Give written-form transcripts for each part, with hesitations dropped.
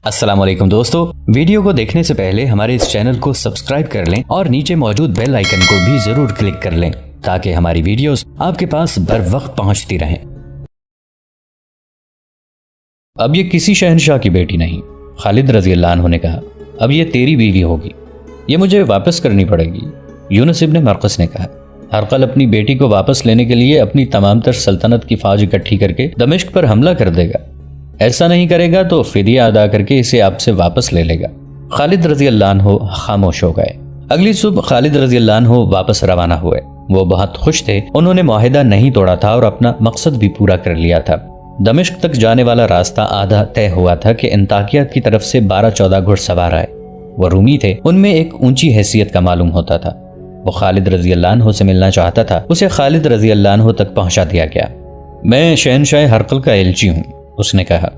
السلام علیکم دوستو، ویڈیو کو دیکھنے سے پہلے ہمارے اس چینل کو سبسکرائب کر لیں اور نیچے موجود بیل آئیکن کو بھی ضرور کلک کر لیں تاکہ ہماری ویڈیوز آپ کے پاس بر وقت پہنچتی رہیں۔ اب یہ کسی شہنشاہ کی بیٹی نہیں، خالد رضی اللہ عنہ نے کہا، اب یہ تیری بیوی ہوگی، یہ مجھے واپس کرنی پڑے گی۔ یونس ابن مرقس نے کہا، ہرقل اپنی بیٹی کو واپس لینے کے لیے اپنی تمام تر سلطنت کی فوج اکٹھی کر کے دمشق پر حملہ کر دے گا، ایسا نہیں کرے گا تو فدیہ ادا کر کے اسے آپ سے واپس لے لے گا۔ خالد رضی اللہ عنہ خاموش ہو گئے۔ اگلی صبح خالد رضی اللہ عنہ واپس روانہ ہوئے۔ وہ بہت خوش تھے، انہوں نے معاہدہ نہیں توڑا تھا اور اپنا مقصد بھی پورا کر لیا تھا۔ دمشق تک جانے والا راستہ آدھا طے ہوا تھا کہ انطاکیہ کی طرف سے 12-14 گھڑ سوار آئے۔ وہ رومی تھے، ان میں ایک اونچی حیثیت کا معلوم ہوتا تھا۔ وہ خالد رضی اللہ عنہ سے ملنا چاہتا تھا، اسے خالد رضی اللہ عنہ تک پہنچا دیا گیا۔ میں شہنشاہ ہرقل کا ایلچی ہوں، اس نے کہا،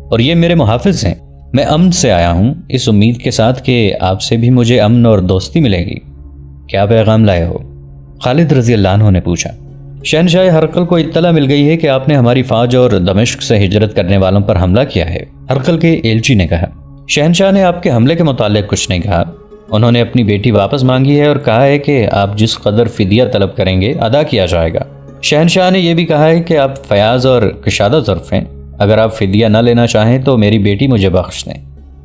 اور یہ میرے محافظ ہیں۔ میں امن سے آیا ہوں، اس امید کے ساتھ کہ آپ سے بھی مجھے امن اور دوستی ملے گی۔ کیا پیغام لائے ہو؟ خالد رضی اللہ عنہ نے پوچھا۔ شہنشاہ ہرقل کو اطلاع مل گئی ہے کہ آپ نے ہماری فوج اور دمشق سے ہجرت کرنے والوں پر حملہ کیا ہے، ہرقل کے ایلچی نے کہا۔ شہنشاہ نے آپ کے حملے کے متعلق کچھ نہیں کہا، انہوں نے اپنی بیٹی واپس مانگی ہے اور کہا ہے کہ آپ جس قدر فدیہ طلب کریں گے ادا کیا جائے گا۔ شہنشاہ نے یہ بھی کہا ہے کہ آپ فیاض اور کشادہ ظرف ہیں، اگر آپ فدیہ نہ لینا چاہیں تو میری بیٹی مجھے بخش دیں۔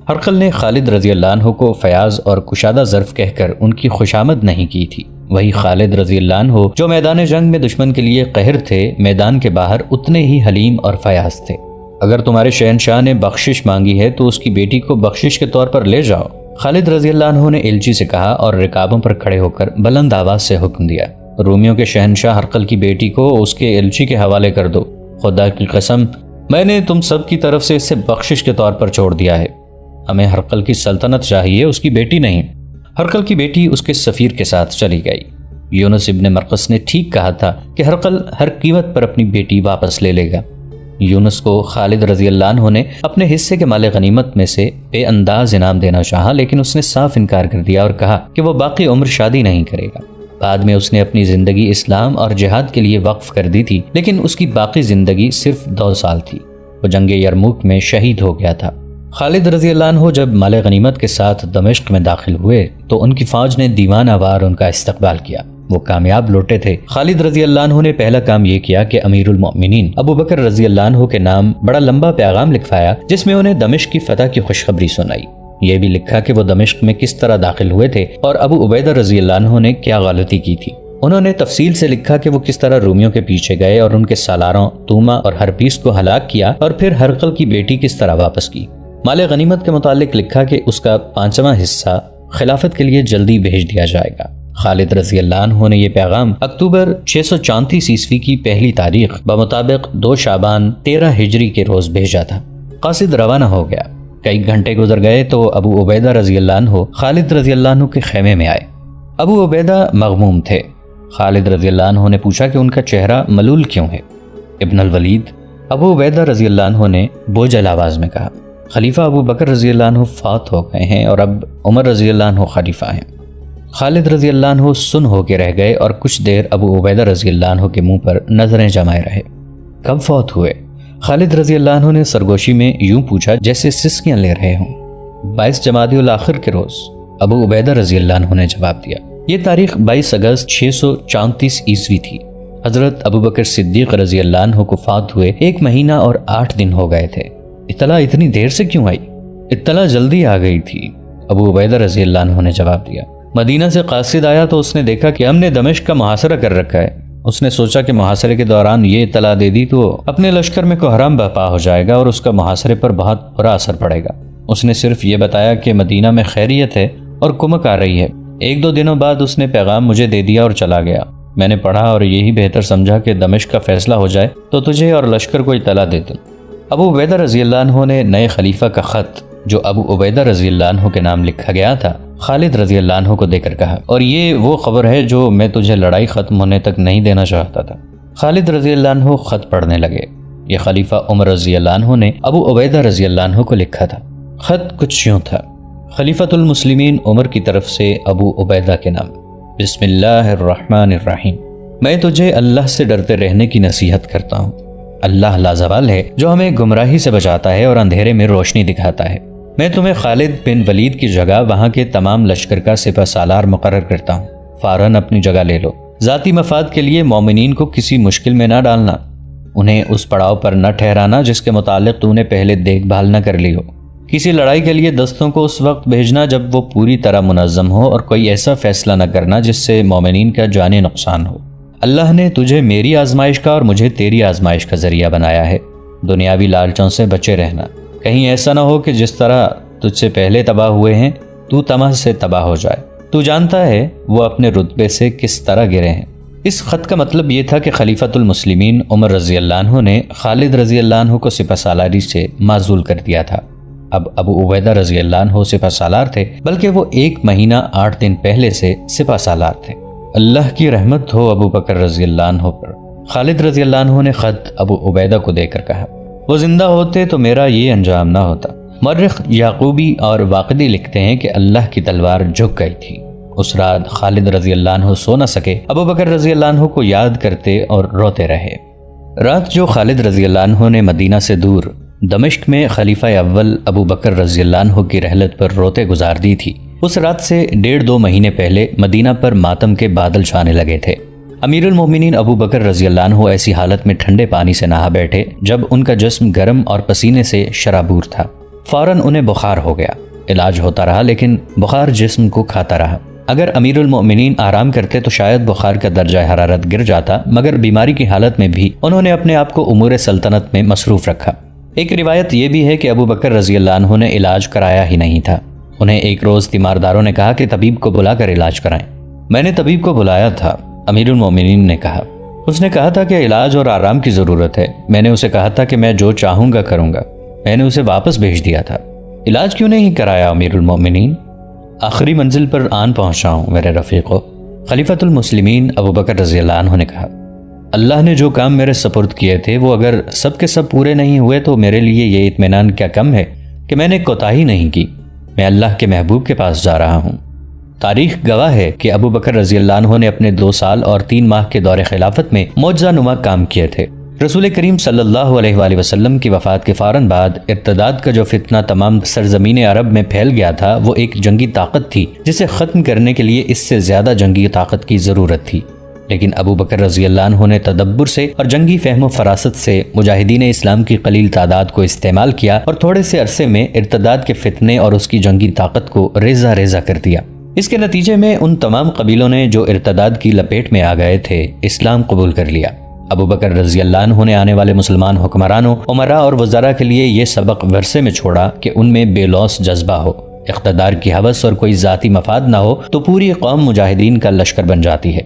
ہرقل نے خالد رضی اللہ عنہ کو فیاض اور کشادہ ظرف کہہ کر ان کی خوشامد نہیں کی تھی۔ وہی خالد رضی اللہ عنہ جو میدان جنگ میں دشمن کے لیے قہر تھے، میدان کے باہر اتنے ہی حلیم اور فیاض تھے۔ اگر تمہارے شہنشاہ نے بخشش مانگی ہے تو اس کی بیٹی کو بخشش کے طور پر لے جاؤ، خالد رضی اللہ عنہ نے ایلچی سے کہا اور رکابوں پر کھڑے ہو کر بلند آواز سے حکم دیا، رومیوں کے شہنشاہ ہرقل کی بیٹی کو اس کے ایلچی کے حوالے کر دو۔ خدا کی قسم، میں نے تم سب کی طرف سے اسے بخشش کے طور پر چھوڑ دیا ہے۔ ہمیں ہرقل کی سلطنت چاہیے، اس کی بیٹی نہیں۔ ہرقل کی بیٹی اس کے سفیر کے ساتھ چلی گئی۔ یونس ابن مرقس نے ٹھیک کہا تھا کہ ہرقل ہر قیمت پر اپنی بیٹی واپس لے لے گا۔ یونس کو خالد رضی اللہ عنہ نے اپنے حصے کے مال غنیمت میں سے بے انداز انعام دینا چاہا، لیکن اس نے صاف انکار کر دیا اور کہا کہ وہ باقی عمر شادی نہیں کرے گا۔ بعد میں اس نے اپنی زندگی اسلام اور جہاد کے لیے وقف کر دی تھی، لیکن اس کی باقی زندگی صرف 2 سال تھی۔ وہ جنگ یرموک میں شہید ہو گیا تھا۔ خالد رضی اللہ عنہ جب مال غنیمت کے ساتھ دمشق میں داخل ہوئے تو ان کی فوج نے دیوانہ وار ان کا استقبال کیا۔ وہ کامیاب لوٹے تھے۔ خالد رضی اللہ عنہ نے پہلا کام یہ کیا کہ امیر المؤمنین ابو بکر رضی اللہ عنہ کے نام بڑا لمبا پیغام لکھوایا، جس میں انہیں دمشق کی فتح کی خوشخبری سنائی۔ یہ بھی لکھا کہ وہ دمشق میں کس طرح داخل ہوئے تھے اور ابو عبیدہ رضی اللہ عنہ نے کیا غلطی کی تھی۔ انہوں نے تفصیل سے لکھا کہ وہ کس طرح رومیوں کے پیچھے گئے اور ان کے سالاروں توما اور ہرپیس کو ہلاک کیا، اور پھر ہرقل کی بیٹی کس طرح واپس کی۔ مال غنیمت کے متعلق لکھا کہ اس کا 5واں حصہ خلافت کے لیے جلدی بھیج دیا جائے گا۔ خالد رضی اللہ عنہ نے یہ پیغام اکتوبر 634 عیسوی کی پہلی تاریخ بمطابق 2 شعبان 13 ہجری کے روز بھیجا تھا۔ قاصد روانہ ہو گیا۔ کئی گھنٹے گزر گئے تو ابو عبیدہ رضی اللہ عنہ خالد رضی اللہ عنہ کے خیمے میں آئے۔ ابو عبیدہ مغموم تھے۔ خالد رضی اللہ عنہ نے پوچھا کہ ان کا چہرہ ملول کیوں ہے؟ ابن الولید، ابو عبیدہ رضی اللہ عنہ نے بوجھل آواز میں کہا، خلیفہ ابو بکر رضی اللہ عنہ فوت ہو گئے ہیں اور اب عمر رضی اللہ عنہ خلیفہ ہیں۔ خالد رضی اللہ عنہ سن ہو کے رہ گئے اور کچھ دیر ابو عبیدہ رضی اللہ عنہ کے منہ پر نظریں جمائے رہے۔ کب فوت ہوئے؟ خالد رضی اللہ عنہ نے سرگوشی میں یوں پوچھا جیسے سسکیاں لے رہے ہوں۔ 22 جمادی الاخر کے روز، ابو عبیدہ رضی اللہ عنہ نے جواب دیا۔ یہ تاریخ 22 اگست 634 عیسوی تھی۔ حضرت ابو بکر صدیق رضی اللہ عنہ کو فوت ہوئے 1 مہینہ اور 8 دن ہو گئے تھے۔ اطلاع اتنی دیر سے کیوں آئی؟ اطلاع جلدی آ گئی تھی، ابو عبیدہ رضی اللہ عنہ نے جواب دیا۔ مدینہ سے قاصد آیا تو اس نے دیکھا کہ ہم نے دمشق کا محاصرہ کر رکھا ہے۔ اس نے سوچا کہ محاصرے کے دوران یہ اطلاع دے دی تو اپنے لشکر میں کوحرام برپا ہو جائے گا اور اس کا محاصرے پر بہت برا اثر پڑے گا۔ اس نے صرف یہ بتایا کہ مدینہ میں خیریت ہے اور کمک آ رہی ہے۔ 1-2 دنوں بعد اس نے پیغام مجھے دے دیا اور چلا گیا۔ میں نے پڑھا اور یہی بہتر سمجھا کہ دمشق کا فیصلہ ہو جائے تو تجھے اور لشکر کو اطلاع دے دوں۔ ابو عبیدہ رضی اللہ عنہ نے نئے خلیفہ کا خط جو ابو عبیدہ رضی اللہ عنہ کے نام لکھا گیا تھا خالد رضی اللہ عنہ کو دے کر کہا، اور یہ وہ خبر ہے جو میں تجھے لڑائی ختم ہونے تک نہیں دینا چاہتا تھا۔ خالد رضی اللہ عنہ خط پڑھنے لگے۔ یہ خلیفہ عمر رضی اللہ عنہ نے ابو عبیدہ رضی اللہ عنہ کو لکھا تھا۔ خط کچھ یوں تھا، خلیفۃ المسلمین عمر کی طرف سے ابو عبیدہ کے نام، بسم اللہ الرحمن الرحیم، میں تجھے اللہ سے ڈرتے رہنے کی نصیحت کرتا ہوں۔ اللہ لازوال ہے جو ہمیں گمراہی سے بچاتا ہے اور اندھیرے میں روشنی دکھاتا ہے۔ میں تمہیں خالد بن ولید کی جگہ وہاں کے تمام لشکر کا سپہ سالار مقرر کرتا ہوں، فوراً اپنی جگہ لے لو۔ ذاتی مفاد کے لیے مومنین کو کسی مشکل میں نہ ڈالنا، انہیں اس پڑاؤ پر نہ ٹھہرانا جس کے متعلق تو نے پہلے دیکھ بھال نہ کر لی ہو۔ کسی لڑائی کے لیے دستوں کو اس وقت بھیجنا جب وہ پوری طرح منظم ہو، اور کوئی ایسا فیصلہ نہ کرنا جس سے مومنین کا جانی نقصان ہو۔ اللہ نے تجھے میری آزمائش کا اور مجھے تیری آزمائش کا ذریعہ بنایا ہے، دنیاوی لالچوں سے بچے رہنا، کہیں ایسا نہ ہو کہ جس طرح تجھ سے پہلے تباہ ہوئے ہیں تو طمع سے تباہ ہو جائے۔ تو جانتا ہے وہ اپنے رتبے سے کس طرح گرے ہیں۔ اس خط کا مطلب یہ تھا کہ خلیفۃ المسلمین عمر رضی اللہ عنہ نے خالد رضی اللہ عنہ کو سپہ سالاری سے معزول کر دیا تھا۔ اب ابو عبیدہ رضی اللہ عنہ سپہ سالار تھے، بلکہ وہ 1 مہینہ 8 دن پہلے سے سپہ سالار تھے۔ اللہ کی رحمت ہو ابو بکر رضی اللہ عنہ پر۔ خالد رضی اللہ عنہ نے خط ابو عبیدہ کو دے کر کہا، وہ زندہ ہوتے تو میرا یہ انجام نہ ہوتا۔ مورخ یعقوبی اور واقدی لکھتے ہیں کہ اللہ کی تلوار جھک گئی تھی۔ اس رات خالد رضی اللہ عنہ سو نہ سکے، ابو بکر رضی اللہ عنہ کو یاد کرتے اور روتے رہے۔ رات جو خالد رضی اللہ عنہ نے مدینہ سے دور دمشق میں خلیفہ اول ابو بکر رضی اللہ عنہ کی رحلت پر روتے گزار دی تھی، اس رات سے 1.5-2 مہینے پہلے مدینہ پر ماتم کے بادل چھانے لگے تھے۔ امیر المومنین ابو بکر رضی اللہ عنہ ایسی حالت میں ٹھنڈے پانی سے نہا بیٹھے جب ان کا جسم گرم اور پسینے سے شرابور تھا۔ فوراً انہیں بخار ہو گیا۔ علاج ہوتا رہا لیکن بخار جسم کو کھاتا رہا۔ اگر امیر المؤمنین آرام کرتے تو شاید بخار کا درجہ حرارت گر جاتا، مگر بیماری کی حالت میں بھی انہوں نے اپنے آپ کو امور سلطنت میں مصروف رکھا۔ ایک روایت یہ بھی ہے کہ ابو بکر رضی اللہ عنہ نے علاج کرایا ہی نہیں تھا۔ انہیں ایک روز تیمارداروں نے کہا کہ طبیب کو بلا کر علاج کرائیں۔ میں نے طبیب کو بلایا تھا، امیر المؤمنین نے کہا۔ اس نے کہا تھا کہ علاج اور آرام کی ضرورت ہے۔ میں نے اسے کہا تھا کہ میں جو چاہوں گا کروں گا۔ میں نے اسے واپس بھیج دیا تھا۔ علاج کیوں نہیں کرایا امیر المؤمنین؟ آخری منزل پر آن پہنچا ہوں میرے رفیقو، خلیفۃ المسلمین ابو بکر رضی اللہ عنہ نے کہا۔ اللہ نے جو کام میرے سپرد کیے تھے وہ اگر سب کے سب پورے نہیں ہوئے تو میرے لیے یہ اطمینان کیا کم ہے کہ میں نے کوتاہی نہیں کی۔ میں اللہ کے محبوب کے پاس جا رہا ہوں۔ تاریخ گواہ ہے کہ ابو بکر رضی اللہ عنہ نے اپنے 2 سال اور 3 ماہ کے دور خلافت میں معجزہ نما کام کیے تھے۔ رسول کریم صلی اللہ علیہ وآلہ وسلم کی وفات کے فوراً بعد ارتداد کا جو فتنہ تمام سرزمین عرب میں پھیل گیا تھا وہ ایک جنگی طاقت تھی جسے ختم کرنے کے لیے اس سے زیادہ جنگی طاقت کی ضرورت تھی۔ لیکن ابو بکر رضی اللہ عنہ نے تدبر سے اور جنگی فہم و فراست سے مجاہدین اسلام کی قلیل تعداد کو استعمال کیا اور تھوڑے سے عرصے میں ارتداد کے فتنے اور اس کی جنگی طاقت کو ریزہ ریزہ کر دیا۔ اس کے نتیجے میں ان تمام قبیلوں نے جو ارتداد کی لپیٹ میں آ گئے تھے اسلام قبول کر لیا۔ ابو بکر رضی اللہ عنہ نے آنے والے مسلمان حکمرانوں، عمراء اور وزراء کے لیے یہ سبق ورثے میں چھوڑا کہ ان میں بے لوث جذبہ ہو، اقتدار کی ہوس اور کوئی ذاتی مفاد نہ ہو تو پوری قوم مجاہدین کا لشکر بن جاتی ہے،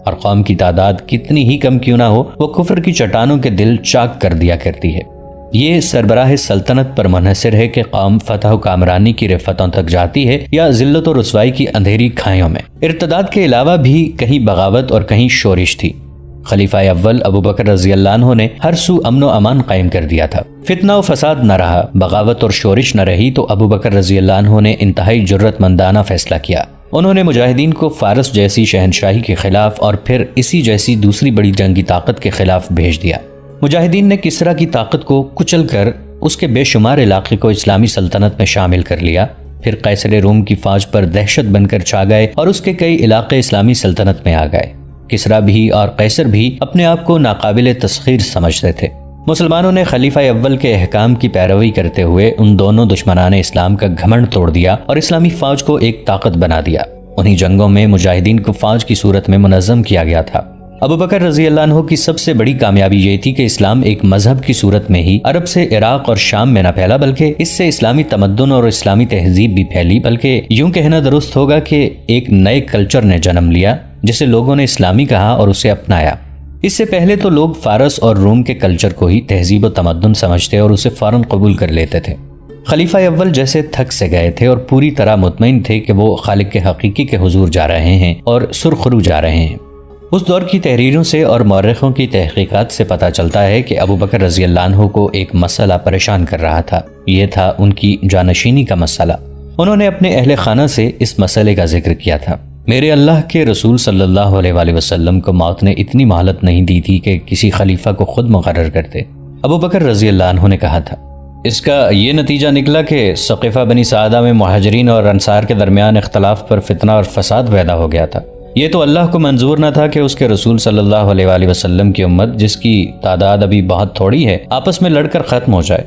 اور قوم کی تعداد کتنی ہی کم کیوں نہ ہو وہ کفر کی چٹانوں کے دل چاک کر دیا کرتی ہے۔ یہ سربراہ سلطنت پر منحصر ہے کہ قوم فتح و کامرانی کی رفتوں تک جاتی ہے یا ذلت و رسوائی کی اندھیری کھائیوں میں۔ ارتداد کے علاوہ بھی کہیں بغاوت اور کہیں شورش تھی۔ خلیفہ اول ابو بکر رضی اللہ عنہ نے ہر سو امن و امان قائم کر دیا تھا۔ فتنہ و فساد نہ رہا، بغاوت اور شورش نہ رہی تو ابو بکر رضی اللہ عنہ نے انتہائی جرت مندانہ فیصلہ کیا۔ انہوں نے مجاہدین کو فارس جیسی شہنشاہی کے خلاف اور پھر اسی جیسی دوسری بڑی جنگی طاقت کے خلاف بھیج دیا۔ مجاہدین نے کسرا کی طاقت کو کچل کر اس کے بے شمار علاقے کو اسلامی سلطنت میں شامل کر لیا، پھر قیصر روم کی فوج پر دہشت بن کر چھا گئے اور اس کے کئی علاقے اسلامی سلطنت میں آ گئے۔ کسرا بھی اور قیصر بھی اپنے آپ کو ناقابل تسخیر سمجھتے تھے۔ مسلمانوں نے خلیفہ اول کے احکام کی پیروی کرتے ہوئے ان دونوں دشمنان اسلام کا گھمنڈ توڑ دیا اور اسلامی فوج کو ایک طاقت بنا دیا۔ انہی جنگوں میں مجاہدین کو فوج کی صورت میں منظم کیا گیا تھا۔ ابو بکر رضی اللہ عنہ کی سب سے بڑی کامیابی یہ تھی کہ اسلام ایک مذہب کی صورت میں ہی عرب سے عراق اور شام میں نہ پھیلا، بلکہ اس سے اسلامی تمدن اور اسلامی تہذیب بھی پھیلی، بلکہ یوں کہنا درست ہوگا کہ ایک نئے کلچر نے جنم لیا جسے لوگوں نے اسلامی کہا اور اسے اپنایا۔ اس سے پہلے تو لوگ فارس اور روم کے کلچر کو ہی تہذیب و تمدن سمجھتے اور اسے فوراً قبول کر لیتے تھے۔ خلیفہ اول جیسے تھک سے گئے تھے اور پوری طرح مطمئن تھے کہ وہ خالق کے حقیقی کے حضور جا رہے ہیں اور سرخرو جا رہے ہیں۔ اس دور کی تحریروں سے اور مورخوں کی تحقیقات سے پتہ چلتا ہے کہ ابو بکر رضی اللہ عنہ کو ایک مسئلہ پریشان کر رہا تھا۔ یہ تھا ان کی جانشینی کا مسئلہ۔ انہوں نے اپنے اہل خانہ سے اس مسئلے کا ذکر کیا تھا۔ میرے اللہ کے رسول صلی اللہ علیہ وآلہ وسلم کو موت نے اتنی مہلت نہیں دی تھی کہ کسی خلیفہ کو خود مقرر کرتے۔ ابو بکر رضی اللہ عنہ نے کہا تھا، اس کا یہ نتیجہ نکلا کہ ثقیفہ بنی سعدہ میں مہاجرین اور انصار کے درمیان اختلاف پر فتنہ اور فساد پیدا ہو گیا تھا۔ یہ تو اللہ کو منظور نہ تھا کہ اس کے رسول صلی اللہ علیہ وآلہ وسلم کی امت، جس کی تعداد ابھی بہت تھوڑی ہے، آپس میں لڑ کر ختم ہو جائے۔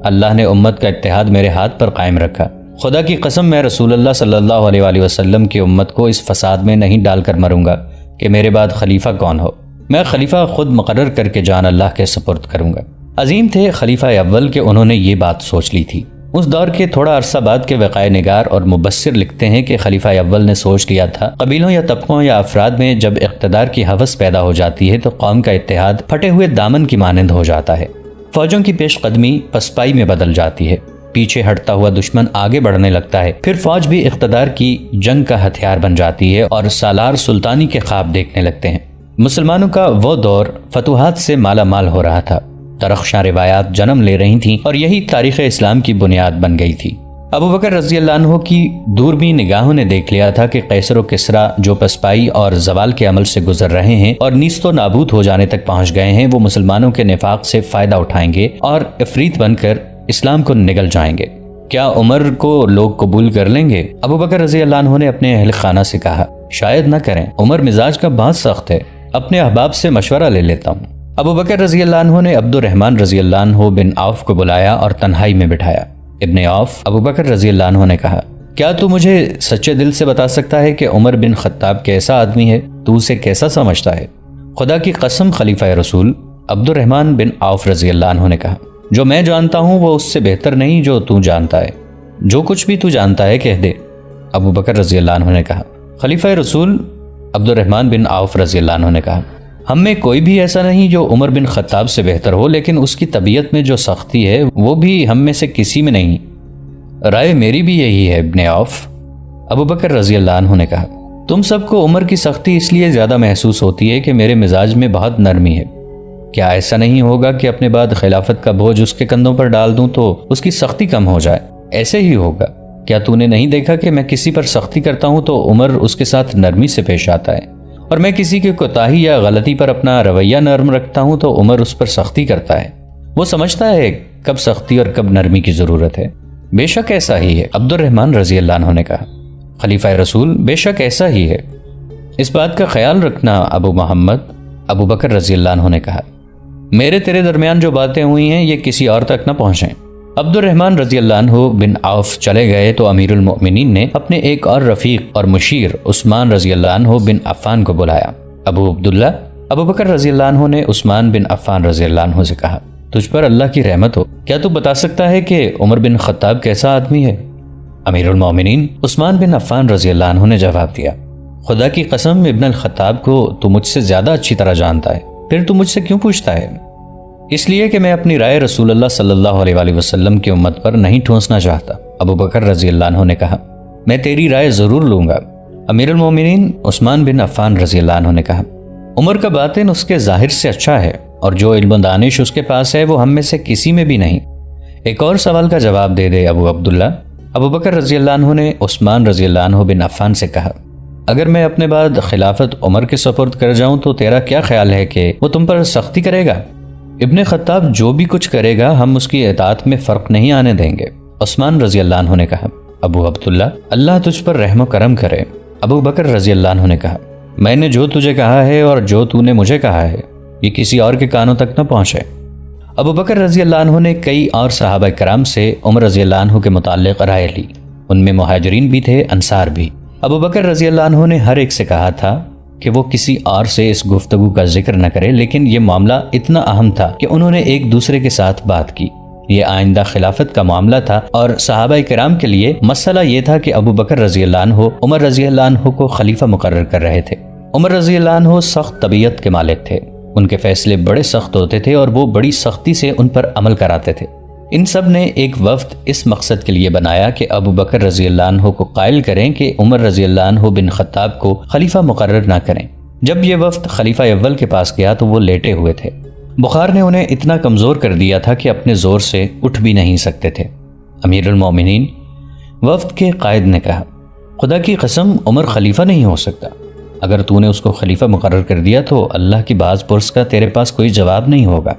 اللہ نے امت کا اتحاد میرے ہاتھ پر قائم رکھا۔ خدا کی قسم، میں رسول اللہ صلی اللہ علیہ وآلہ وسلم کی امت کو اس فساد میں نہیں ڈال کر مروں گا کہ میرے بعد خلیفہ کون ہو۔ میں خلیفہ خود مقرر کر کے جان اللہ کے سپرد کروں گا۔ عظیم تھے خلیفہ اول کہ انہوں نے یہ بات سوچ لی تھی۔ اس دور کے تھوڑا عرصہ بعد کے وقائع نگار اور مبصر لکھتے ہیں کہ خلیفہ اول نے سوچ لیا تھا، قبیلوں یا طبقوں یا افراد میں جب اقتدار کی ہوس پیدا ہو جاتی ہے تو قوم کا اتحاد پھٹے ہوئے دامن کی مانند ہو جاتا ہے۔ فوجوں کی پیش قدمی پسپائی میں بدل جاتی ہے، پیچھے ہٹتا ہوا دشمن آگے بڑھنے لگتا ہے، پھر فوج بھی اقتدار کی جنگ کا ہتھیار بن جاتی ہے اور سالار سلطانی کے خواب دیکھنے لگتے ہیں۔ مسلمانوں کا وہ دور فتوحات سے مالا مال ہو رہا تھا، درخشاں روایات جنم لے رہی تھیں اور یہی تاریخ اسلام کی بنیاد بن گئی تھی۔ ابو بکر رضی اللہ عنہ کی دوربین نگاہوں نے دیکھ لیا تھا کہ قیصر و کسریٰ جو پسپائی اور زوال کے عمل سے گزر رہے ہیں اور نیست و نابود ہو جانے تک پہنچ گئے ہیں، وہ مسلمانوں کے نفاق سے فائدہ اٹھائیں گے اور افریت بن کر اسلام کو نگل جائیں گے۔ کیا عمر کو لوگ قبول کر لیں گے؟ ابو بکر رضی اللہ عنہ نے اپنے اہل خانہ سے کہا، شاید نہ کریں، عمر مزاج کا بہت سخت ہے، اپنے احباب سے مشورہ لے لیتا ہوں۔ ابو بکر رضی اللہ عنہ نے عبد الرحمن رضی اللہ عنہ بن عوف کو بلایا اور تنہائی میں بٹھایا۔ ابن عوف ابو بکر رضی اللہ عنہ نے کہا، کیا تو مجھے سچے دل سے بتا سکتا ہے کہ عمر بن خطاب کیسا آدمی ہے؟ تو اسے کیسا سمجھتا ہے؟ خدا کی قسم خلیفہ رسول، عبد الرحمن بن عوف رضی اللہ عنہ نے کہا، جو میں جانتا ہوں وہ اس سے بہتر نہیں جو تو جانتا ہے، جو کچھ بھی تو جانتا ہے کہہ دے۔ ابو بکر رضی اللہ عنہ نے کہا۔ خلیفہ رسول عبد الرحمن بن عوف رضی اللہ عنہ نے کہا، ہم میں کوئی بھی ایسا نہیں جو عمر بن خطاب سے بہتر ہو، لیکن اس کی طبیعت میں جو سختی ہے وہ بھی ہم میں سے کسی میں نہیں۔ رائے میری بھی یہی ہے ابن عوف۔ ابو بکر رضی اللہ عنہ نے کہا، تم سب کو عمر کی سختی اس لیے زیادہ محسوس ہوتی ہے کہ میرے مزاج میں بہت نرمی ہے۔ کیا ایسا نہیں ہوگا کہ اپنے بعد خلافت کا بوجھ اس کے کندھوں پر ڈال دوں تو اس کی سختی کم ہو جائے؟ ایسے ہی ہوگا۔ کیا تو نے نہیں دیکھا کہ میں کسی پر سختی کرتا ہوں تو عمر اس کے ساتھ نرمی سے پیش آتا ہے، اور میں کسی کی کوتاہی یا غلطی پر اپنا رویہ نرم رکھتا ہوں تو عمر اس پر سختی کرتا ہے۔ وہ سمجھتا ہے کب سختی اور کب نرمی کی ضرورت ہے۔ بے شک ایسا ہی ہے، عبد الرحمن رضی اللہ عنہ نے کہا۔ خلیفہ رسول، بے شک ایسا ہی ہے، اس بات کا خیال رکھنا ابو محمد۔ ابو بکر رضی اللہ عنہ نے کہا، میرے تیرے درمیان جو باتیں ہوئی ہیں یہ کسی اور تک نہ پہنچیں۔ عبد الرحمن رضی اللہ عنہ بن عوف چلے گئے تو امیر المؤمنین نے اپنے ایک اور رفیق اور مشیر عثمان رضی اللہ عنہ بن عفان کو بلایا۔ ابو عبداللہ، ابو بکر رضی اللہ عنہ نے عثمان بن عفان رضی اللہ عنہ سے کہا، تجھ پر اللہ کی رحمت ہو، کیا تو بتا سکتا ہے کہ عمر بن خطاب کیسا آدمی ہے؟ امیر المؤمنین عثمان بن عفان رضی اللہ عنہ نے جواب دیا، خدا کی قسم ابن الخطاب کو تو مجھ سے زیادہ اچھی طرح جانتا ہے، پھر تو مجھ سے کیوں پوچھتا ہے؟ اس لیے کہ میں اپنی رائے رسول اللہ صلی اللہ علیہ وآلہ وسلم کی امت پر نہیں ٹھونسنا چاہتا۔ ابو بکر رضی اللہ عنہ نے کہا، میں تیری رائے ضرور لوں گا۔ امیر المومنین عثمان بن عفان رضی اللہ عنہ نے کہا، عمر کا باطن اس کے ظاہر سے اچھا ہے اور جو علم و دانش اس کے پاس ہے وہ ہم میں سے کسی میں بھی نہیں۔ ایک اور سوال کا جواب دے دے ابو عبداللہ۔ ابو بکر رضی اللہ عنہ نے عثمان رضی اللہ عنہ بن عفان سے کہا، اگر میں اپنے بعد خلافت عمر کے سپرد کر جاؤں تو تیرا کیا خیال ہے کہ وہ تم پر سختی کرے گا؟ ابن خطاب جو بھی کچھ کرے گا ہم اس کی اطاعت میں فرق نہیں آنے دیں گے۔ عثمان رضی اللہ عنہ نے کہا، ابو عبداللہ اللہ تجھ پر رحم و کرم کرے۔ ابو بکر رضی اللہ عنہ نے کہا، میں نے جو تجھے کہا ہے اور جو تو نے مجھے کہا ہے یہ کسی اور کے کانوں تک نہ پہنچے۔ ابو بکر رضی اللہ عنہ نے کئی اور صحابہ کرام سے عمر رضی اللہ عنہ کے متعلق رائے لی، ان میں مہاجرین بھی تھے، انصار بھی۔ ابو بکر رضی اللہ عنہ نے ہر ایک سے کہا تھا کہ وہ کسی اور سے اس گفتگو کا ذکر نہ کرے، لیکن یہ معاملہ اتنا اہم تھا کہ انہوں نے ایک دوسرے کے ساتھ بات کی۔ یہ آئندہ خلافت کا معاملہ تھا اور صحابہ کرام کے لیے مسئلہ یہ تھا کہ ابو بکر رضی اللہ عنہ عمر رضی اللہ عنہ کو خلیفہ مقرر کر رہے تھے۔ عمر رضی اللہ عنہ سخت طبیعت کے مالک تھے، ان کے فیصلے بڑے سخت ہوتے تھے اور وہ بڑی سختی سے ان پر عمل کراتے تھے۔ ان سب نے ایک وفد اس مقصد کے لیے بنایا کہ ابو بکر رضی اللہ عنہ کو قائل کریں کہ عمر رضی اللہ عنہ بن خطاب کو خلیفہ مقرر نہ کریں۔ جب یہ وفد خلیفہ اول کے پاس گیا تو وہ لیٹے ہوئے تھے، بخار نے انہیں اتنا کمزور کر دیا تھا کہ اپنے زور سے اٹھ بھی نہیں سکتے تھے۔ امیر المومنین وفد کے قائد نے کہا، خدا کی قسم عمر خلیفہ نہیں ہو سکتا، اگر تو نے اس کو خلیفہ مقرر کر دیا تو اللہ کی باز پرس کا تیرے پاس کوئی جواب نہیں ہوگا۔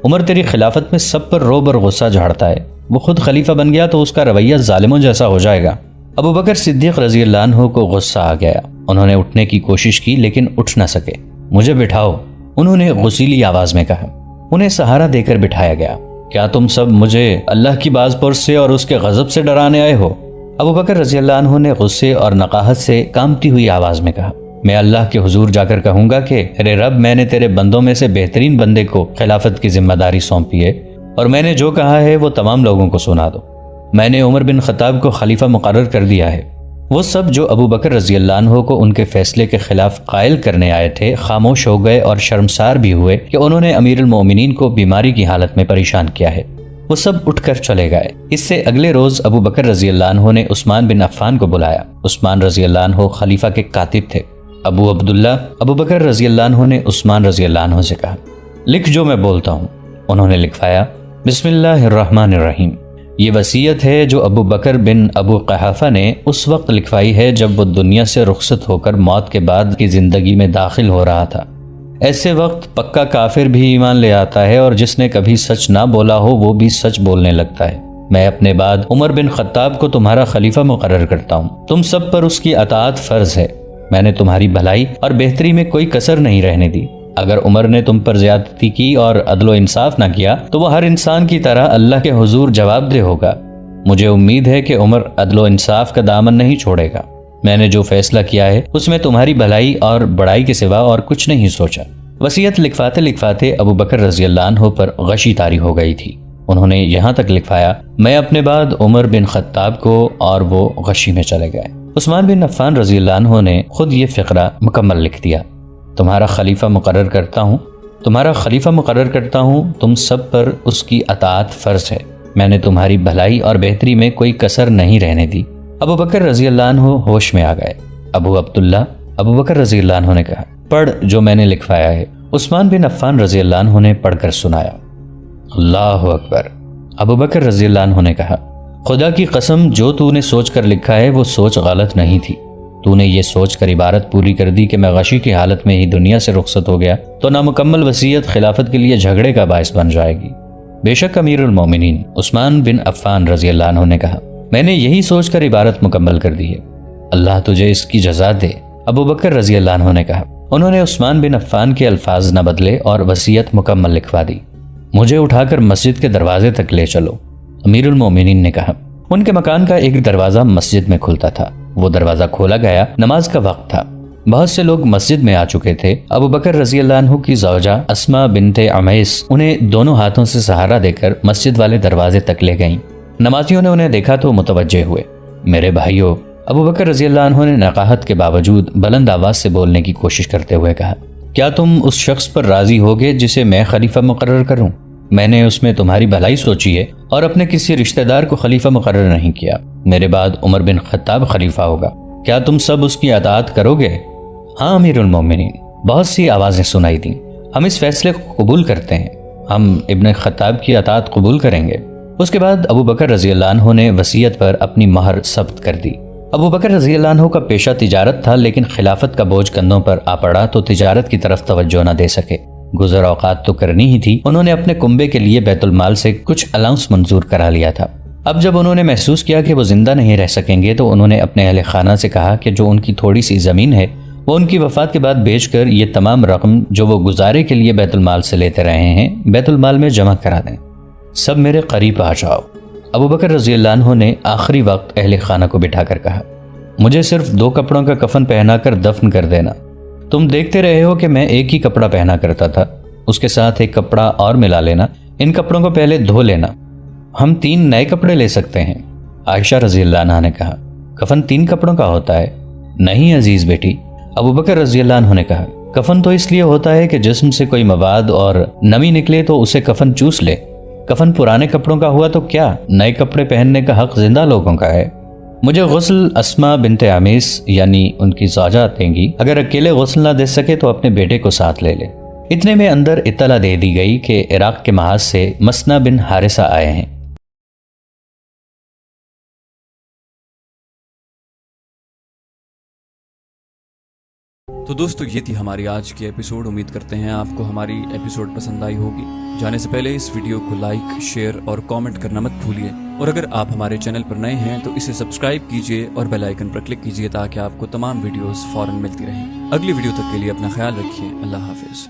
عمر تیری خلافت میں سب پر روب اور غصہ جھاڑتا ہے، وہ خود خلیفہ بن گیا تو اس کا رویہ ظالموں جیسا ہو جائے گا۔ ابو بکر صدیق رضی اللہ عنہ کو غصہ آ گیا۔ انہوں نے اٹھنے کی کوشش کی لیکن اٹھ نہ سکے۔ مجھے بٹھاؤ، انہوں نے غصیلی آواز میں کہا۔ انہیں سہارا دے کر بٹھایا گیا۔ کیا تم سب مجھے اللہ کی باز پرس سے اور اس کے غضب سے ڈرانے آئے ہو؟ ابو بکر رضی اللہ عنہ نے غصے اور نقاہت سے کامتی ہوئی آواز میں کہا، میں اللہ کے حضور جا کر کہوں گا کہ ارے رب، میں نے تیرے بندوں میں سے بہترین بندے کو خلافت کی ذمہ داری سونپی ہے اور میں نے جو کہا ہے وہ تمام لوگوں کو سنا دو۔ میں نے عمر بن خطاب کو خلیفہ مقرر کر دیا ہے۔ وہ سب جو ابو بکر رضی اللہ عنہ کو ان کے فیصلے کے خلاف قائل کرنے آئے تھے خاموش ہو گئے اور شرمسار بھی ہوئے کہ انہوں نے امیر المومنین کو بیماری کی حالت میں پریشان کیا ہے۔ وہ سب اٹھ کر چلے گئے۔ اس سے اگلے روز ابو بکر رضی اللہ عنہ نے عثمان بن عفان کو بلایا۔ عثمان رضی اللہ عنہ خلیفہ کے کاتب تھے۔ ابو عبداللہ ابو بکر رضی اللہ عنہ نے عثمان رضی اللہ عنہ سے کہا، لکھ جو میں بولتا ہوں۔ انہوں نے لکھوایا، بسم اللہ الرحمن الرحیم۔ یہ وصیت ہے جو ابو بکر بن ابو قحافہ نے اس وقت لکھوائی ہے جب وہ دنیا سے رخصت ہو کر موت کے بعد کی زندگی میں داخل ہو رہا تھا۔ ایسے وقت پکا کافر بھی ایمان لے آتا ہے اور جس نے کبھی سچ نہ بولا ہو وہ بھی سچ بولنے لگتا ہے۔ میں اپنے بعد عمر بن خطاب کو تمہارا خلیفہ مقرر کرتا ہوں۔ تم سب پر اس کی اطاعت فرض ہے۔ میں نے تمہاری بھلائی اور بہتری میں کوئی کسر نہیں رہنے دی۔ اگر عمر نے تم پر زیادتی کی اور عدل و انصاف نہ کیا تو وہ ہر انسان کی طرح اللہ کے حضور جواب دہ ہوگا۔ مجھے امید ہے کہ عمر عدل و انصاف کا دامن نہیں چھوڑے گا۔ میں نے جو فیصلہ کیا ہے اس میں تمہاری بھلائی اور بڑائی کے سوا اور کچھ نہیں سوچا۔ وصیت لکھواتے لکھواتے ابو بکر رضی اللہ عنہ پر غشی طاری ہو گئی تھی۔ انہوں نے یہاں تک لکھوایا، میں اپنے بعد عمر بن خطاب کو، اور وہ غشی میں چلے گئے۔ عثمان بن عفان رضی اللہ عنہ نے خود یہ فقرہ مکمل لکھ دیا، تمہارا خلیفہ مقرر کرتا ہوں، تم سب پر اس کی اطاعت فرض ہے۔ میں نے تمہاری بھلائی اور بہتری میں کوئی کسر نہیں رہنے دی۔ ابو بکر رضی اللہ عنہ ہوش میں آ گئے۔ ابو عبداللہ ابو بکر رضی اللہ عنہ نے کہا، پڑھ جو میں نے لکھوایا ہے۔ عثمان بن عفان رضی اللہ عنہ نے پڑھ کر سنایا۔ اللہ اکبر۔ ابو بکر رضی اللہ عنہ نے کہا، خدا کی قسم جو تو نے سوچ کر لکھا ہے وہ سوچ غلط نہیں تھی۔ تو نے یہ سوچ کر عبارت پوری کر دی کہ میں غشی کی حالت میں ہی دنیا سے رخصت ہو گیا تو نامکمل وصیت خلافت کے لیے جھگڑے کا باعث بن جائے گی۔ بے شک امیر المومنین عثمان بن عفان رضی اللہ عنہ نے کہا، میں نے یہی سوچ کر عبارت مکمل کر دی ہے، اللہ تجھے اس کی جزا دے۔ ابو بکر رضی اللہ عنہ نے کہا، انہوں نے عثمان بن عفان کے الفاظ نہ بدلے اور وصیت مکمل لکھوا دی۔ مجھے اٹھا کر مسجد کے دروازے تک لے چلو، امیر المومنین نے کہا۔ ان کے مکان کا ایک دروازہ مسجد میں کھلتا تھا۔ وہ دروازہ کھولا گیا، نماز کا وقت تھا۔ بہت سے لوگ مسجد میں آ چکے تھے۔ ابو بکر رضی اللہ عنہ کی زوجہ اسما بنت عمیس انہیں دونوں ہاتھوں سے سہارا دے کر مسجد والے دروازے تک لے گئیں۔ نمازیوں نے انہیں دیکھا تو متوجہ ہوئے۔ میرے بھائیو، ابو بکر رضی اللہ عنہ نے نقاہت کے باوجود بلند آواز سے بولنے کی کوشش کرتے ہوئے کہا، کیا تم اس شخص پر راضی ہوگے جسے میں خلیفہ مقرر کروں؟ میں نے اس میں تمہاری بھلائی سوچی ہے اور اپنے کسی رشتہ دار کو خلیفہ مقرر نہیں کیا۔ میرے بعد عمر بن خطاب خلیفہ ہوگا۔ کیا تم سب اس کی اطاعت کرو گے؟ ہاں امیر المومنین۔ بہت سی آوازیں سنائی دیں۔ ہم اس فیصلے کو قبول کرتے ہیں، ہم ابن خطاب کی اطاعت قبول کریں گے۔ اس کے بعد ابو بکر رضی اللہ عنہ نے وصیت پر اپنی مہر ثبت کر دی۔ ابو بکر رضی اللہ عنہ کا پیشہ تجارت تھا، لیکن خلافت کا بوجھ کندھوں پر آ پڑا تو تجارت کی طرف توجہ نہ دے سکے۔ گزر اوقات تو کرنی ہی تھی۔ انہوں نے اپنے کنبے کے لیے بیت المال سے کچھ الاؤنس منظور کرا لیا تھا۔ اب جب انہوں نے محسوس کیا کہ وہ زندہ نہیں رہ سکیں گے تو انہوں نے اپنے اہل خانہ سے کہا کہ جو ان کی تھوڑی سی زمین ہے وہ ان کی وفات کے بعد بیچ کر یہ تمام رقم جو وہ گزارے کے لیے بیت المال سے لیتے رہے ہیں بیت المال میں جمع کرا دیں۔ سب میرے قریب آ جاؤ۔ ابو بکر رضی اللہ عنہ نے آخری وقت اہل خانہ کو بٹھا کر کہا، مجھے صرف 2 کپڑوں کا کفن پہنا کر دفن کر دینا۔ تم دیکھتے رہے ہو کہ میں ایک ہی کپڑا پہنا کرتا تھا، اس کے ساتھ ایک کپڑا اور ملا لینا۔ ان کپڑوں کو پہلے دھو لینا۔ ہم 3 نئے کپڑے لے سکتے ہیں۔ عائشہ رضی اللہ عنہ نے کہا، کفن 3 کپڑوں کا ہوتا ہے؟ نہیں عزیز بیٹی۔ ابو بکر رضی اللہ عنہ نے کہا، کفن تو اس لیے ہوتا ہے کہ جسم سے کوئی مواد اور نمی نکلے تو اسے کفن چوس لے۔ کفن پرانے کپڑوں کا ہوا تو کیا، نئے کپڑے پہننے کا حق زندہ لوگوں کا ہے۔ مجھے غسل اسما بنت عمیس یعنی ان کی زوجہ دیں گی۔ اگر اکیلے غسل نہ دے سکے تو اپنے بیٹے کو ساتھ لے لے۔ اتنے میں اندر اطلاع دے دی گئی کہ عراق کے محاذ سے مسنا بن حارثہ آئے ہیں۔ تو دوستو یہ تھی ہماری آج کی ایپیسوڈ. امید کرتے ہیں آپ کو ہماری ایپیسوڈ پسند آئی ہوگی. جانے سے پہلے اس ویڈیو کو لائک، شیئر اور کامنٹ کرنا مت بھولیے. اور اگر آپ ہمارے چینل پر نئے ہیں تو اسے سبسکرائب کیجئے اور بیل آئیکن پر کلک کیجئے تاکہ آپ کو تمام ویڈیوز فوراً ملتی رہیں. اگلی ویڈیو تک کے لیے اپنا خیال رکھیے. اللہ حافظ.